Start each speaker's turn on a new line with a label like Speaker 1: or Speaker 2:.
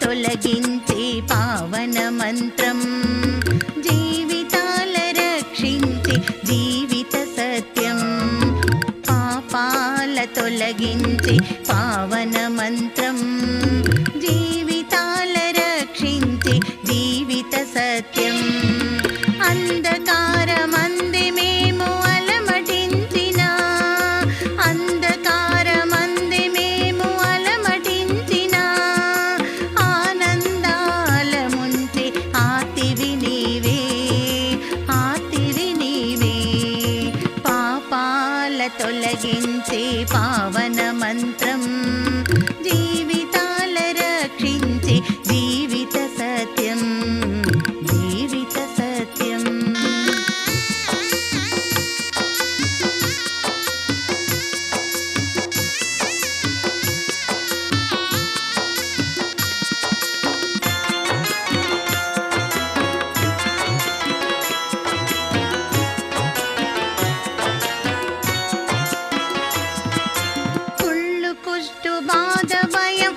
Speaker 1: తొలగించే పావన మంత్రం జీవితాల రక్షించే జీవిత సత్యం పాపాల తొలగించే పావన మంత్రం జీవితాల రక్షించే జీవిత సత్యం అంధకారమంది మేము అలమటించిన అంధకారమంది మేము అలమటించిన ఆనందాల ముంచే ఆతివి నీవే పాపాల తొలగించే పావన మంత్రం జీవితాల రక్షించే జీవిత సత్యం జీవిత సత్యం కుళ్ళు కుష్టు బాధ భయం